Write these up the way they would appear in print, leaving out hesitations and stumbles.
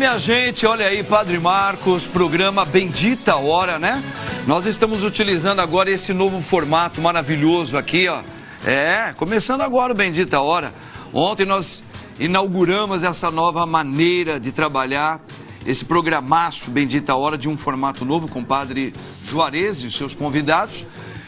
minha gente, olha aí, Padre Marcos, programa Bendita Hora, né? Nós estamos utilizando agora esse novo formato maravilhoso aqui, ó. Começando agora o Bendita Hora. Ontem nós inauguramos essa nova maneira de trabalhar, esse programaço Bendita Hora de um formato novo com o Padre Juarez e os seus convidados.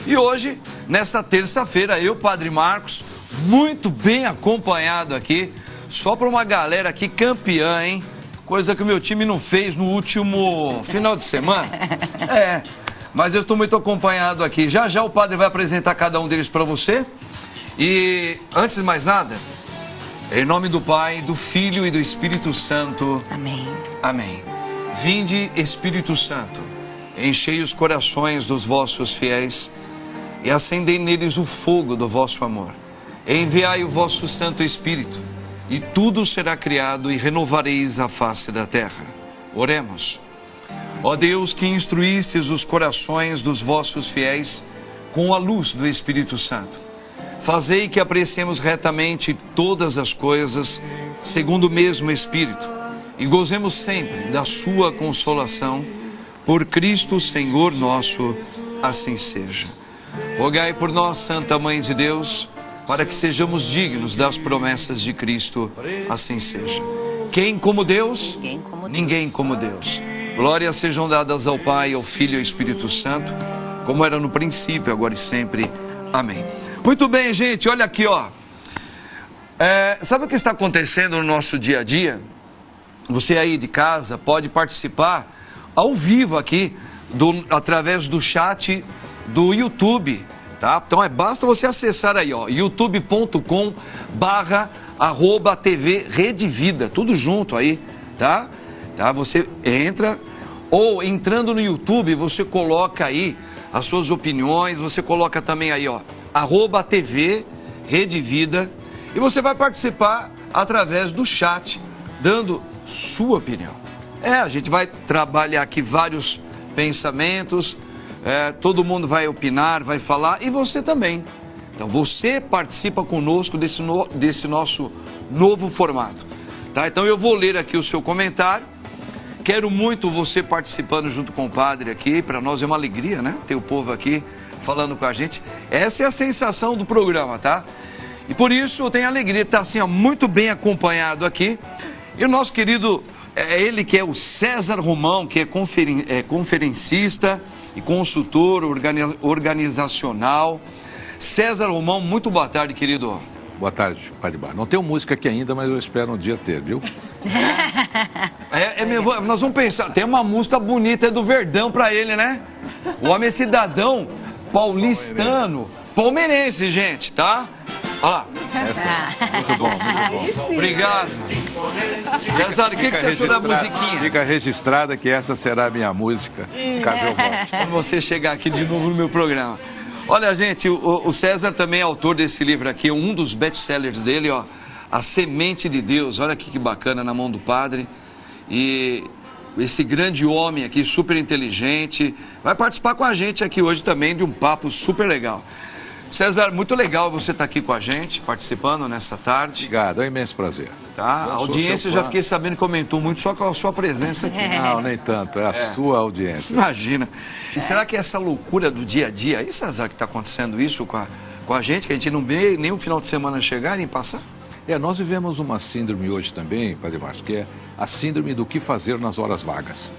E hoje, nesta terça-feira, eu, Padre Marcos, muito bem acompanhado aqui, só para uma galera aqui campeã, hein? Coisa que o meu time não fez no último final de semana. Mas eu estou muito acompanhado aqui. Já já o padre vai apresentar cada um deles para você. E, antes de mais nada, em nome do Pai, do Filho e do Espírito Santo. Amém. Amém. Vinde, Espírito Santo, enchei os corações dos vossos fiéis e acendei neles o fogo do vosso amor. Enviai o vosso Santo Espírito, e tudo será criado e renovareis a face da terra. Oremos. Ó Deus, que instruístes os corações dos vossos fiéis com a luz do Espírito Santo, fazei que apreciemos retamente todas as coisas segundo o mesmo Espírito e gozemos sempre da sua consolação. Por Cristo Senhor nosso, assim seja. Rogai por nós, Santa Mãe de Deus, para que sejamos dignos das promessas de Cristo, assim seja. Quem como Deus? Ninguém como Deus. Glórias sejam dadas ao Pai, ao Filho e ao Espírito Santo, como era no princípio, agora e sempre. Amém. Muito bem, gente, olha aqui, ó. Sabe o que está acontecendo no nosso dia a dia? Você aí de casa pode participar ao vivo aqui, através do chat do YouTube. Tá? Então basta você acessar aí, ó, youtube.com/TV Rede Vida, tudo junto aí, tá? Você entra, ou entrando no YouTube, você coloca aí as suas opiniões, você coloca também aí, ó, @TV Rede Vida, e você vai participar através do chat, dando sua opinião. A gente vai trabalhar aqui vários pensamentos. Todo mundo vai opinar, vai falar, e você também. Então você participa conosco desse nosso novo formato, tá? Então eu vou ler aqui o seu comentário. Quero muito você participando junto com o padre aqui. Para nós é uma alegria, né? Ter o povo aqui falando com a gente. Essa é a sensação do programa, tá? E por isso eu tenho a alegria de estar assim, ó, muito bem acompanhado aqui. E o nosso querido, ele que é o César Romão, que é conferencista e consultor organizacional. César Romão, muito boa tarde, querido. Boa tarde, Padre Bar. Não tenho música aqui ainda, mas eu espero um dia ter, viu? Nós vamos pensar, tem uma música bonita do Verdão pra ele, né? O homem é cidadão paulistano, palmeirense, gente, tá? Olha lá. Muito bom, muito bom. Obrigado. César, o que você achou da musiquinha? Fica registrada que essa será a minha música, caso eu volte. Quando você chegar aqui de novo no meu programa. Olha, gente, o César também é autor desse livro aqui, um dos best-sellers dele, ó, A Semente de Deus. Olha aqui que bacana, na mão do padre. E esse grande homem aqui, super inteligente, vai participar com a gente aqui hoje também de um papo super legal. César, muito legal você estar aqui com a gente, participando nessa tarde. Obrigado, é um imenso prazer. Tá? A audiência, já fiquei sabendo que aumentou muito só com a sua presença aqui. Não, nem tanto, é a sua audiência. Imagina. E será que essa loucura do dia a dia, e César, que está acontecendo isso com a gente, que a gente não vê nem o final de semana chegar nem passar? Nós vivemos uma síndrome hoje também, Padre Marcos, que é a síndrome do que fazer nas horas vagas.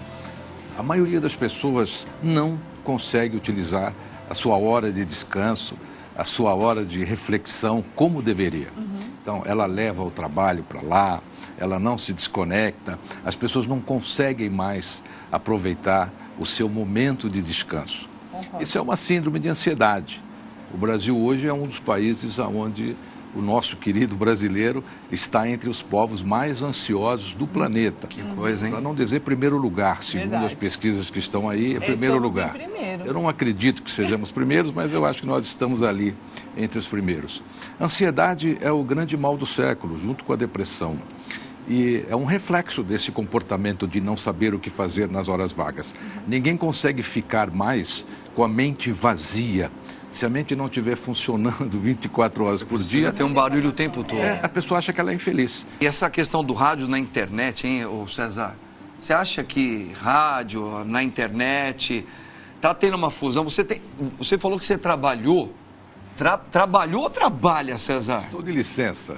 A maioria das pessoas não consegue utilizar a sua hora de descanso, a sua hora de reflexão como deveria. Então, ela leva o trabalho para lá, ela não se desconecta, as pessoas não conseguem mais aproveitar o seu momento de descanso. Isso é uma síndrome de ansiedade. O Brasil hoje é um dos países onde o nosso querido brasileiro está entre os povos mais ansiosos do planeta. Que coisa, hein? Para não dizer primeiro lugar, segundo as pesquisas que estão aí, é primeiro lugar. Eu não acredito que sejamos primeiros, mas eu acho que nós estamos ali entre os primeiros. Ansiedade é o grande mal do século, junto com a depressão. E é um reflexo desse comportamento de não saber o que fazer nas horas vagas. Ninguém consegue ficar mais com a mente vazia. Se a mente não estiver funcionando 24 horas por dia... Tem um barulho o tempo todo. A pessoa acha que ela é infeliz. E essa questão do rádio na internet, hein, ô César? Você acha que rádio, na internet, tá tendo uma fusão? Você falou que você trabalhou. Trabalhou ou trabalha, César? Estou de licença.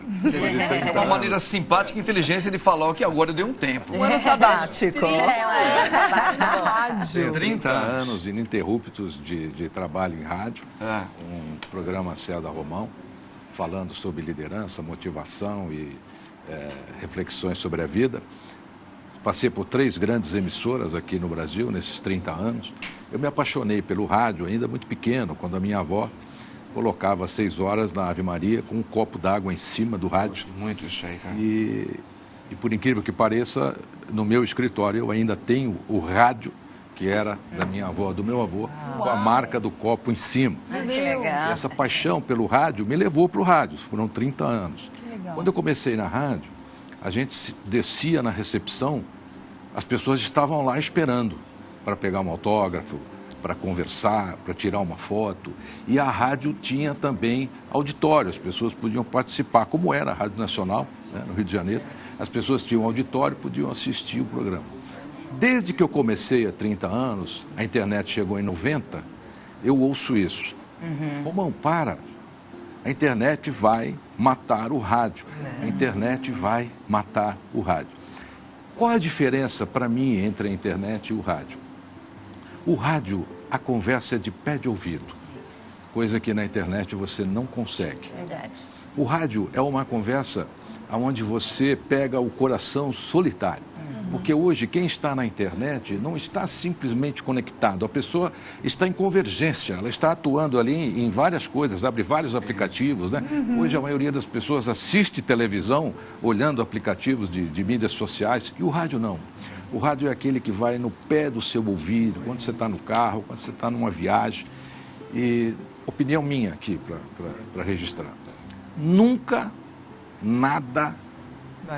É uma maneira simpática e inteligente de falar que agora deu um tempo. Um ano sabático. Tenho 30 anos ininterruptos de trabalho em rádio. Um programa César Romão, falando sobre liderança, motivação e reflexões sobre a vida. Passei por 3 grandes emissoras aqui no Brasil, nesses 30 anos. Eu me apaixonei pelo rádio ainda muito pequeno, quando a minha avó colocava às 6 horas na Ave Maria com um copo d'água em cima do rádio. Muito isso aí, cara. E por incrível que pareça, no meu escritório eu ainda tenho o rádio, que era da minha avó, do meu avô, com a marca do copo em cima. Que legal. E essa paixão pelo rádio me levou para o rádio, foram 30 anos. Quando eu comecei na rádio, a gente descia na recepção, as pessoas estavam lá esperando para pegar um autógrafo, para conversar, para tirar uma foto. E a rádio tinha também auditório, as pessoas podiam participar, como era a Rádio Nacional, né, no Rio de Janeiro. As pessoas tinham auditório e podiam assistir o programa. Desde que eu comecei há 30 anos, a internet chegou em 90, eu ouço isso. Romão, para. A internet vai matar o rádio. A internet vai matar o rádio. Qual a diferença para mim entre a internet e o rádio? O rádio, a conversa é de pé de ouvido, coisa que na internet você não consegue. Verdade. O rádio é uma conversa onde você pega o coração solitário. Porque hoje quem está na internet não está simplesmente conectado, a pessoa está em convergência, ela está atuando ali em várias coisas, abre vários aplicativos, né? Hoje a maioria das pessoas assiste televisão olhando aplicativos de mídias sociais e o rádio não. O rádio é aquele que vai no pé do seu ouvido, quando você está no carro, quando você está numa viagem. E opinião minha aqui para registrar. Nunca nada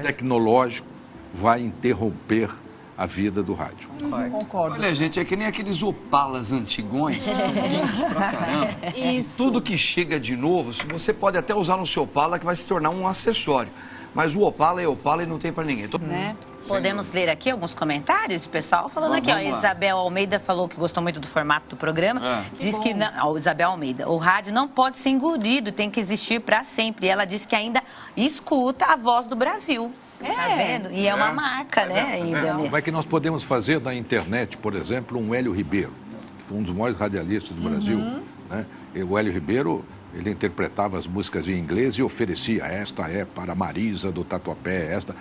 tecnológico vai interromper a vida do rádio. Concordo. Olha, gente, é que nem aqueles Opalas antigões, que são lindos pra caramba. Isso. Tudo que chega de novo, você pode até usar no seu Opala, que vai se tornar um acessório. Mas o Opala é Opala e não tem pra ninguém. Né? Podemos ler aqui alguns comentários, pessoal falando aqui, ó, Vamos lá. Isabel Almeida falou que gostou muito do formato do programa, diz que, não, ó, Isabel Almeida, o rádio não pode ser engolido, tem que existir para sempre, e ela diz que ainda escuta a voz do Brasil, tá vendo? E é uma marca, né, ainda. Como é que nós podemos fazer da internet, por exemplo, um Hélio Ribeiro, que foi um dos maiores radialistas do Brasil, né? E o Hélio Ribeiro, ele interpretava as músicas em inglês e oferecia, esta é para Marisa do Tatuapé, esta...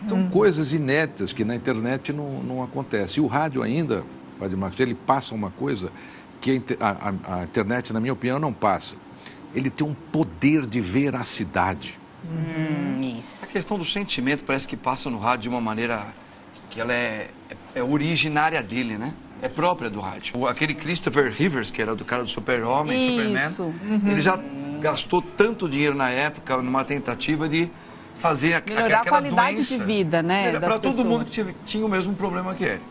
São coisas inéditas que na internet não acontece. E o rádio ainda, Padre Marcos, ele passa uma coisa que a internet, na minha opinião, não passa. Ele tem um poder de veracidade. Isso. A questão do sentimento parece que passa no rádio de uma maneira que ela é originária dele, né? É própria do rádio. Aquele Christopher Rivers, que era do cara do Super-Homem, Superman, ele já gastou tanto dinheiro na época numa tentativa de fazer Melhorar aquela a qualidade doença. de vida, né, das Para todo pessoas. mundo que tinha o mesmo problema que ele.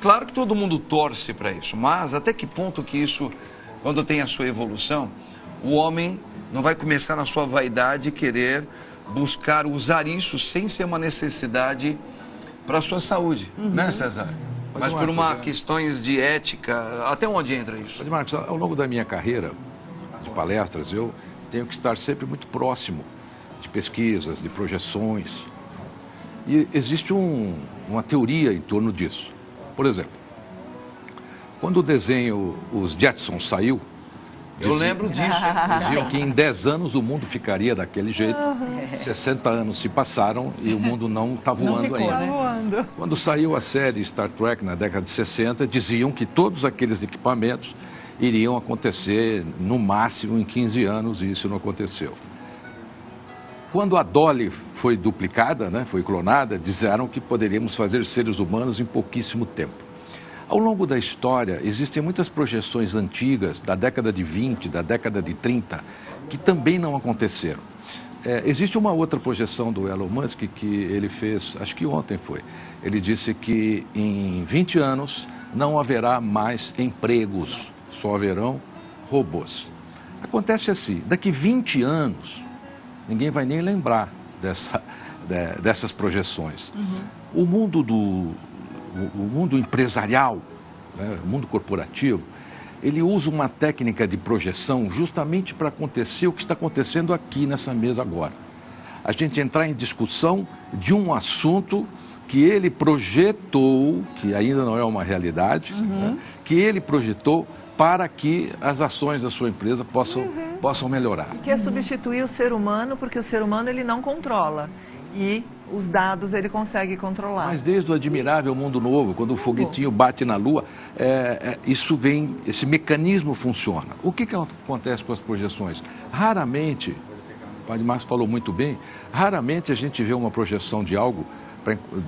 Claro que todo mundo torce para isso, mas até que ponto que isso, quando tem a sua evolução, o homem não vai começar na sua vaidade querer buscar usar isso sem ser uma necessidade para a sua saúde, né, César? Mas por questões de ética, até onde entra isso? Padre Marcos, ao longo da minha carreira de palestras, eu tenho que estar sempre muito próximo de pesquisas, de projeções. E existe uma teoria em torno disso. Por exemplo, quando o desenho Os Jetsons saiu, Eu lembro disso. diziam que em 10 anos o mundo ficaria daquele jeito. 60 anos se passaram e o mundo não está voando ficou, ainda. né? Quando saiu a série Star Trek na década de 60, diziam que todos aqueles equipamentos iriam acontecer no máximo em 15 anos e isso não aconteceu. Quando a Dolly foi duplicada, né, foi clonada, disseram que poderíamos fazer seres humanos em pouquíssimo tempo. Ao longo da história, existem muitas projeções antigas, da década de 20, da década de 30, que também não aconteceram. Existe uma outra projeção do Elon Musk que ele fez, acho que ontem foi. Ele disse que em 20 anos não haverá mais empregos, só haverão robôs. Acontece assim, daqui 20 anos, ninguém vai nem lembrar dessas projeções. O mundo o mundo empresarial, né, o mundo corporativo, ele usa uma técnica de projeção justamente para acontecer o que está acontecendo aqui nessa mesa agora. A gente entrar em discussão de um assunto que ele projetou, que ainda não é uma realidade, né, que ele projetou para que as ações da sua empresa possam melhorar. Que é substituir o ser humano, porque o ser humano ele não controla. E os dados ele consegue controlar. Mas desde o admirável Mundo Novo, quando o foguetinho bate na Lua, isso vem, esse mecanismo funciona. O que acontece com as projeções? Raramente, o Padre Márcio falou muito bem, raramente a gente vê uma projeção de algo,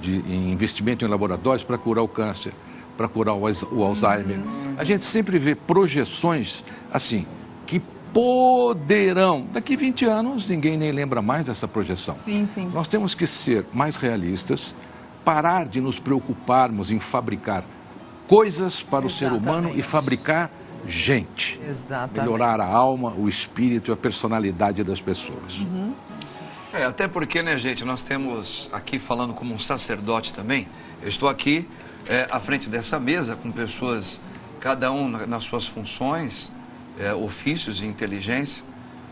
de investimento em laboratórios para curar o câncer, para curar o Alzheimer. A gente sempre vê projeções assim, que poderão, daqui 20 anos ninguém nem lembra mais dessa projeção. Sim, sim. Nós temos que ser mais realistas, parar de nos preocuparmos em fabricar coisas para o ser humano e fabricar gente. Exatamente. Melhorar a alma, o espírito e a personalidade das pessoas. Até porque, né, gente, nós temos aqui falando como um sacerdote também. Eu estou aqui à frente dessa mesa com pessoas, cada um nas suas funções, ofícios e inteligência,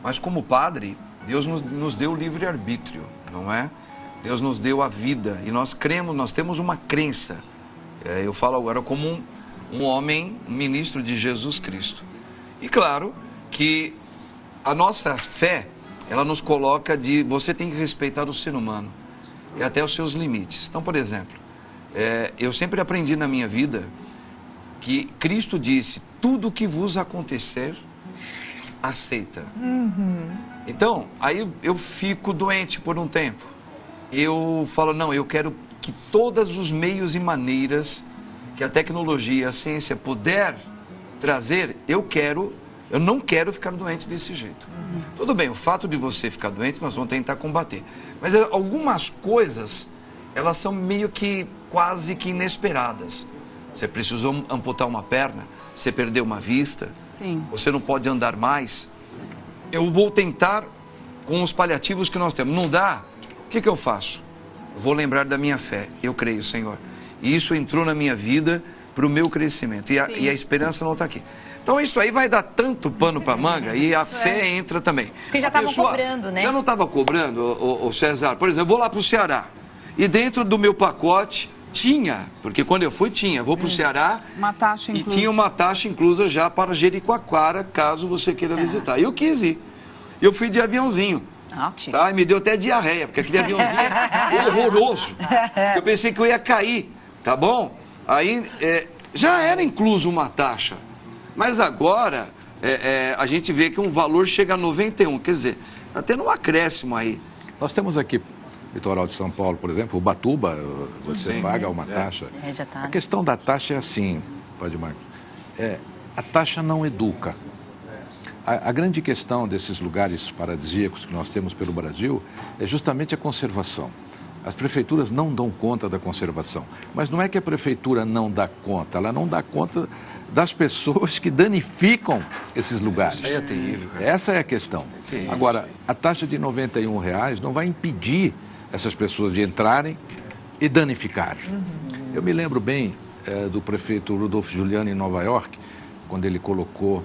mas como padre, Deus nos deu o livre-arbítrio, não é? Deus nos deu a vida e nós cremos, nós temos uma crença. Eu falo agora como um homem, um ministro de Jesus Cristo. E claro que a nossa fé, ela nos coloca você tem que respeitar o ser humano e até os seus limites. Então, por exemplo, eu sempre aprendi na minha vida que Cristo disse, tudo que vos acontecer, aceita. Então, aí eu fico doente por um tempo. Eu falo, não, eu quero que todos os meios e maneiras que a tecnologia, a ciência puder trazer, eu não quero ficar doente desse jeito. Tudo bem, o fato de você ficar doente, nós vamos tentar combater. Mas algumas coisas, elas são meio que quase que inesperadas. Você precisou amputar uma perna, você perdeu uma vista, Sim. Você não pode andar mais. Eu vou tentar com os paliativos que nós temos. Não dá? O que eu faço? Eu vou lembrar da minha fé. Eu creio, Senhor. E isso entrou na minha vida para o meu crescimento. E a esperança não está aqui. Então isso aí vai dar tanto pano para manga e a fé entra também. Porque já estavam cobrando, né? Já não estava cobrando, o César. Por exemplo, eu vou lá para o Ceará. E dentro do meu pacote tinha, porque quando eu fui vou para o Ceará Uma taxa inclusa. e tinha uma taxa inclusa já para Jericoacoara, caso você queira visitar. E eu quis ir. Eu fui de aviãozinho. Tá? E me deu até diarreia, porque aquele aviãozinho é horroroso. Eu pensei que eu ia cair, tá bom? Aí já era incluso uma taxa. Mas agora a gente vê que um valor chega a 91, quer dizer, está tendo um acréscimo aí. Nós temos aqui, litoral de São Paulo, por exemplo, Ubatuba, você Sim, paga uma taxa. Já tá. A questão da taxa é assim, Padre Marcos, a taxa não educa. A grande questão desses lugares paradisíacos que nós temos pelo Brasil é justamente a conservação. As prefeituras não dão conta da conservação. Mas não é que a prefeitura não dá conta, ela não dá conta das pessoas que danificam esses lugares. Isso aí é terrível, cara. Essa é a questão. Agora, a taxa de R$91 não vai impedir essas pessoas de entrarem e danificarem. Eu me lembro bem do prefeito Rudolph Giuliani em Nova York, quando ele colocou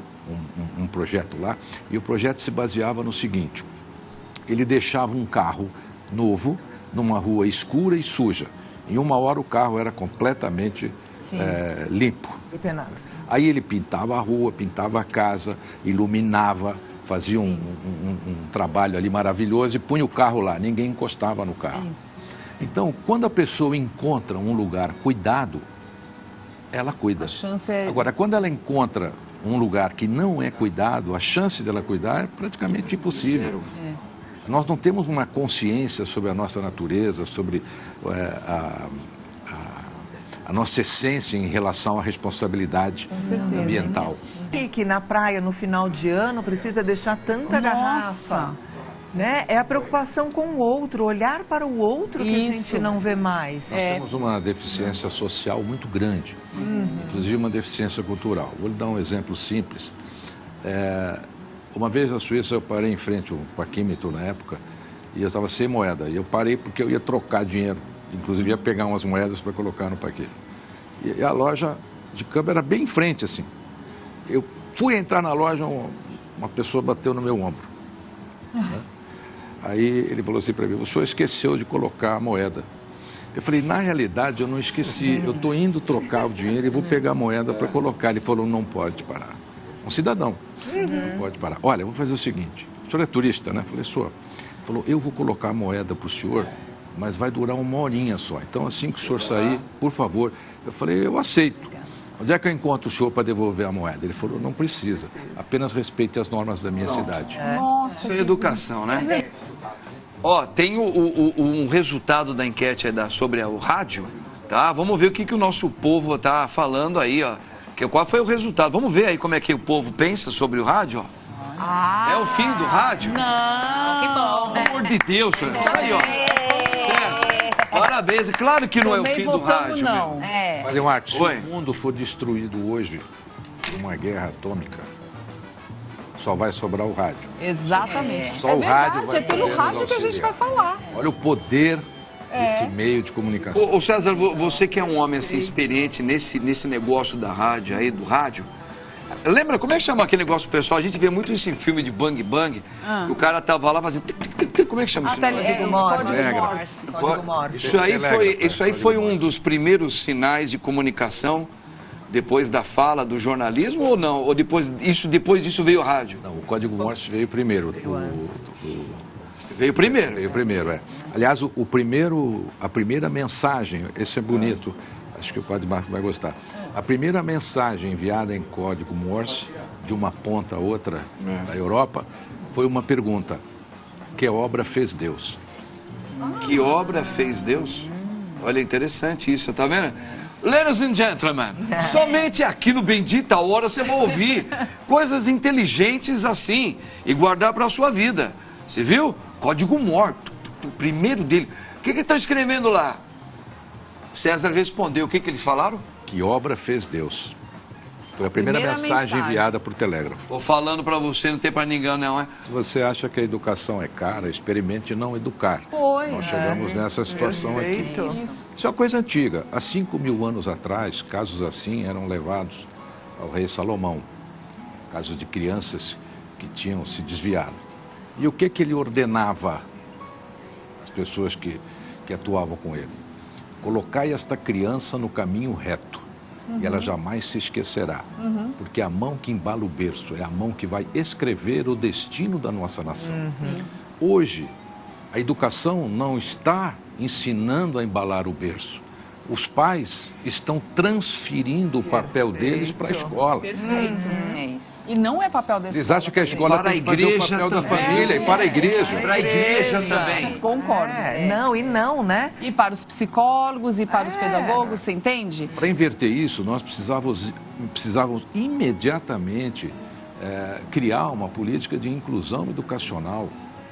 um projeto lá, e o projeto se baseava no seguinte: ele deixava um carro novo numa rua escura e suja. Em 1 hora o carro era completamente limpo. Aí ele pintava a rua, pintava a casa, iluminava, fazia um trabalho ali maravilhoso e punha o carro lá, ninguém encostava no carro. Então, quando a pessoa encontra um lugar cuidado, ela cuida. Agora, quando ela encontra um lugar que não é cuidado, a chance dela cuidar é praticamente impossível. Nós não temos uma consciência sobre a nossa natureza, sobre a nossa essência em relação à responsabilidade ambiental. E que na praia, no final de ano, precisa deixar tanta garrafa. Né? É a preocupação com o outro, olhar para o outro que a gente não vê mais. Nós temos uma deficiência social muito grande, inclusive uma deficiência cultural. Vou lhe dar um exemplo simples. Uma vez na Suíça eu parei em frente ao parquímetro na época e eu estava sem moeda. E eu parei porque eu ia trocar dinheiro, inclusive ia pegar umas moedas para colocar no parquímetro. E a loja de câmbio era bem em frente, assim. Eu fui entrar na loja, uma pessoa bateu no meu ombro. Né? Aí ele falou assim para mim, o senhor esqueceu de colocar a moeda. Eu falei, na realidade eu não esqueci, eu estou indo trocar o dinheiro e vou pegar a moeda para colocar. Ele falou, não pode parar. Um cidadão, não pode parar. Olha, vamos fazer o seguinte, o senhor é turista, né? Eu falei, senhor. Ele falou, eu vou colocar a moeda para o senhor, mas vai durar 1 horinha só. Então assim que o senhor sair, por favor. Eu falei, eu aceito. Onde é que eu encontro o senhor para devolver a moeda? Ele falou, não precisa, apenas respeite as normas da minha cidade. Nossa, isso é educação, né? Ó, tem um resultado da enquete aí sobre o rádio, tá? Vamos ver o que o nosso povo tá falando aí, ó. Qual foi o resultado? Vamos ver aí como é que o povo pensa sobre o rádio, ó. É o fim do rádio? Não, que bom. Pelo amor de Deus, senhor. Isso aí, ó. Certo. Parabéns. Claro que não é o fim do rádio, não. Mas, Marcos, se o mundo for destruído hoje por uma guerra atômica, só vai sobrar o rádio. Exatamente. Só o rádio vai é pelo poder rádio nos que a gente auxiliar. vai falar. Olha o poder deste meio de comunicação. Ô César, você que é um homem assim, experiente nesse negócio da rádio aí, do rádio, lembra, como é que chama aquele negócio pessoal? A gente vê muito isso em filme de bang bang, que o cara tava lá fazendo... Como é que chama isso? Código Morse. Código Morse. Isso aí foi um dos primeiros sinais de comunicação depois da fala do jornalismo ou não? Ou depois disso veio o rádio? Não, o Código Morse veio primeiro. Veio primeiro? Veio primeiro, é. Aliás, a primeira mensagem, esse é bonito, acho que o Padre Marcos vai gostar. A primeira mensagem enviada em Código Morse, de uma ponta a outra da Europa, foi uma pergunta: que obra fez Deus? Que obra fez Deus? Olha, interessante isso, tá vendo? Ladies and gentlemen, somente aqui no Bendita Hora você vai ouvir coisas inteligentes assim e guardar para a sua vida. Você viu? Código Morse, o primeiro dele. O que ele está escrevendo lá? César respondeu. O que eles falaram? Que obra fez Deus? Foi a primeira mensagem enviada por telégrafo. Tô falando para você, não tem para ninguém não, é? Se você acha que a educação é cara, experimente não educar. Nós chegamos nessa situação aqui. Isso é uma coisa antiga. Há 5.000 anos atrás, casos assim eram levados ao rei Salomão. Casos de crianças que tinham se desviado. E o que ele ordenava às pessoas que atuavam com ele? Colocai esta criança no caminho reto. E ela jamais se esquecerá, porque a mão que embala o berço é a mão que vai escrever o destino da nossa nação. Hoje, a educação não está ensinando a embalar o berço. Os pais estão transferindo o papel deles para a escola. Perfeito. É isso. E não é papel da escola. Eles acham que a escola tem que fazer o papel da família e para a igreja. Para a igreja também. Concordo. Não, né? E para os psicólogos e para os pedagogos, você entende? Para inverter isso, nós precisávamos imediatamente criar uma política de inclusão educacional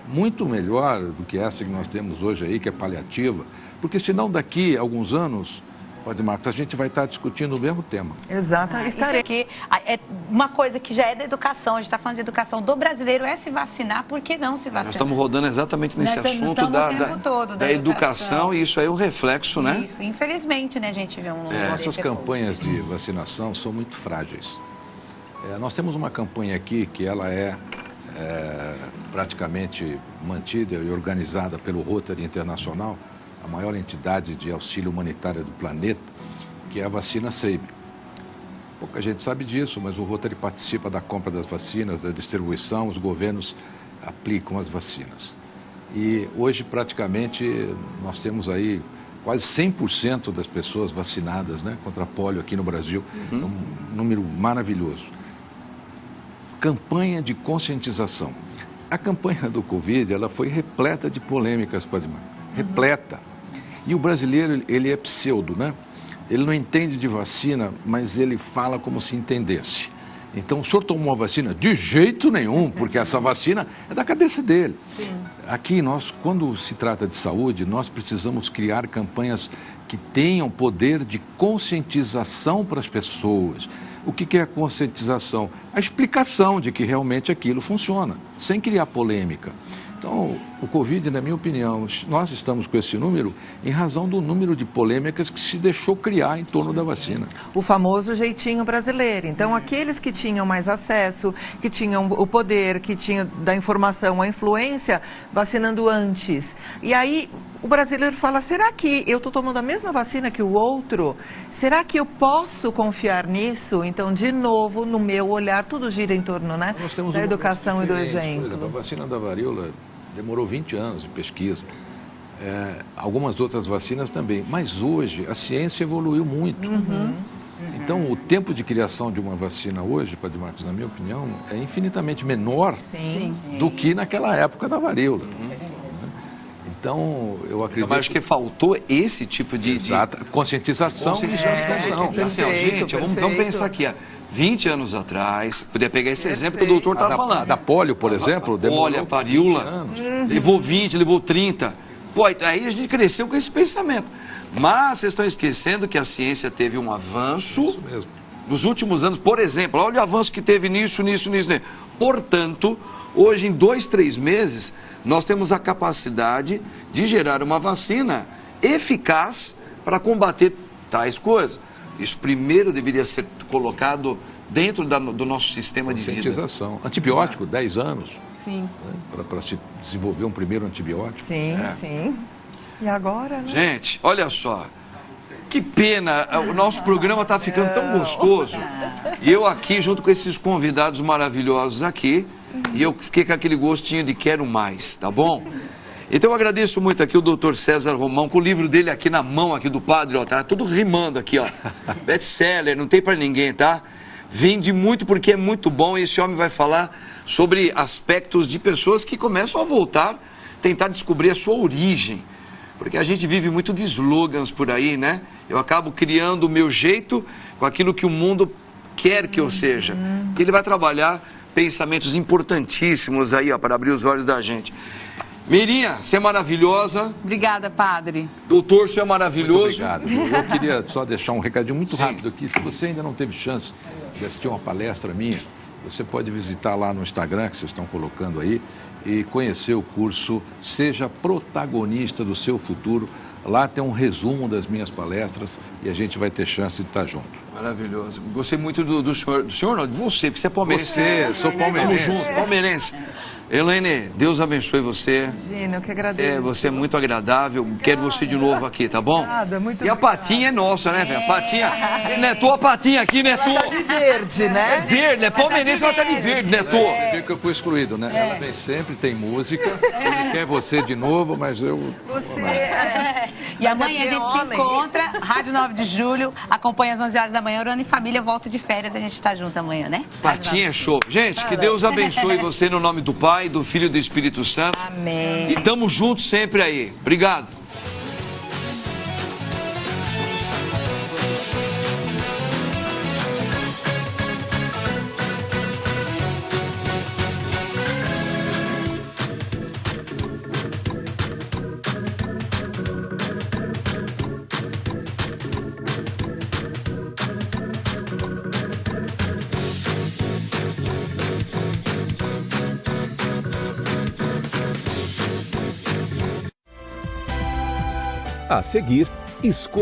muito melhor do que essa que nós temos hoje aí, que é paliativa, porque senão daqui a alguns anos, Padre Marcos, a gente vai estar discutindo o mesmo tema. Exato. Isso aqui é uma coisa que já é da educação, a gente está falando de educação do brasileiro, é se vacinar, por que não se vacinar? Nós estamos rodando exatamente nesse assunto da educação e isso aí é um reflexo, né? Isso, infelizmente, né, a gente vê Essas campanhas de vacinação são muito frágeis. Nós temos uma campanha aqui que ela é praticamente mantida e organizada pelo Rotary Internacional, a maior entidade de auxílio humanitário do planeta, que é a vacina SABE. Pouca gente sabe disso, mas o Rotary participa da compra das vacinas, da distribuição, os governos aplicam as vacinas. E hoje, praticamente, nós temos aí quase 100% das pessoas vacinadas, né, contra a polio aqui no Brasil, um número maravilhoso. Campanha de conscientização. A campanha do Covid, ela foi repleta de polêmicas, Padre Marcos. Repleta. E o brasileiro, ele é pseudo, né? Ele não entende de vacina, mas ele fala como se entendesse. Então, o senhor tomou a vacina? De jeito nenhum, porque essa vacina é da cabeça dele. Sim. Aqui, quando se trata de saúde, nós precisamos criar campanhas que tenham poder de conscientização para as pessoas. O que é a conscientização? A explicação de que realmente aquilo funciona, sem criar polêmica. Então, o Covid, na minha opinião, nós estamos com esse número em razão do número de polêmicas que se deixou criar em torno da vacina. O famoso jeitinho brasileiro. Então, aqueles que tinham mais acesso, que tinham o poder, que tinham da informação, a influência, vacinando antes. E aí, o brasileiro fala, será que eu estou tomando a mesma vacina que o outro? Será que eu posso confiar nisso? Então, de novo, no meu olhar, tudo gira em torno, né, da educação e do exemplo. Por exemplo, a vacina da varíola demorou 20 anos de pesquisa. Algumas outras vacinas também. Mas hoje, a ciência evoluiu muito. Então, o tempo de criação de uma vacina hoje, Padre Marcos, na minha opinião, é infinitamente menor do que naquela época da varíola. Então, eu acredito... Então, mas acho que faltou esse tipo de... Exato. Conscientização e sanção. Assim, ó, gente, vamos pensar aqui, ó. 20 anos atrás, podia pegar esse exemplo que o doutor estava falando. A da polio, por exemplo, demorou polio, a varíola, levou 20, levou 30. Pô, aí a gente cresceu com esse pensamento. Mas vocês estão esquecendo que a ciência teve um avanço... Isso mesmo. Nos últimos anos, por exemplo, olha o avanço que teve nisso. Portanto, hoje, em 2, 3 meses, nós temos a capacidade de gerar uma vacina eficaz para combater tais coisas. Isso primeiro deveria ser colocado dentro do nosso sistema de vida. Conscientização. Antibiótico, 10 anos. Sim. Né, para se desenvolver um primeiro antibiótico. Sim, sim. E agora, né? Gente, olha só. Que pena, o nosso programa está ficando tão gostoso. E eu aqui, junto com esses convidados maravilhosos aqui, e eu fiquei com aquele gostinho de quero mais, tá bom? Então eu agradeço muito aqui o doutor César Romão, com o livro dele aqui na mão, aqui do padre, ó, tá tudo rimando aqui, ó. Best-seller, não tem para ninguém, tá? Vende muito porque é muito bom e esse homem vai falar sobre aspectos de pessoas que começam a voltar, tentar descobrir a sua origem. Porque a gente vive muito de slogans por aí, né? Eu acabo criando o meu jeito com aquilo que o mundo quer que eu seja. Ele vai trabalhar pensamentos importantíssimos aí, ó, para abrir os olhos da gente. Mirinha, você é maravilhosa. Obrigada, padre. Doutor, você é maravilhoso. Muito obrigado. Eu queria só deixar um recadinho muito rápido aqui. Se você ainda não teve chance de assistir uma palestra minha, você pode visitar lá no Instagram, que vocês estão colocando aí, e conhecer o curso Seja Protagonista do Seu Futuro. Lá tem um resumo das minhas palestras e a gente vai ter chance de estar junto. Maravilhoso. Gostei muito do senhor. Do senhor não, de você, porque você é palmeirense. Sou palmeirense. Tamo junto, palmeirense. Helene, Deus abençoe você. Imagina, eu que agradeço. Você é muito agradável. Quero você de novo aqui, tá bom? Obrigada, muito E a obrigada. patinha é nossa, né, velho? A patinha. Neto, a patinha aqui, Neto. Ela tá de verde, né? É verde, é palmeirense, ela tá de verde, Neto. Você viu que eu fui excluído, né? Ela vem sempre, tem música, ele quer você de novo, mas eu... Você E amanhã a gente se homem. encontra, Rádio 9 de Julho, acompanha às 11 horas da manhã, Orando em Família, volto de férias, a gente está junto amanhã, né? Patinha é show. Gente, que Deus abençoe você no nome do Pai, do Filho e do Espírito Santo. Amém. E tamo juntos sempre aí. Obrigado. A seguir, escolha.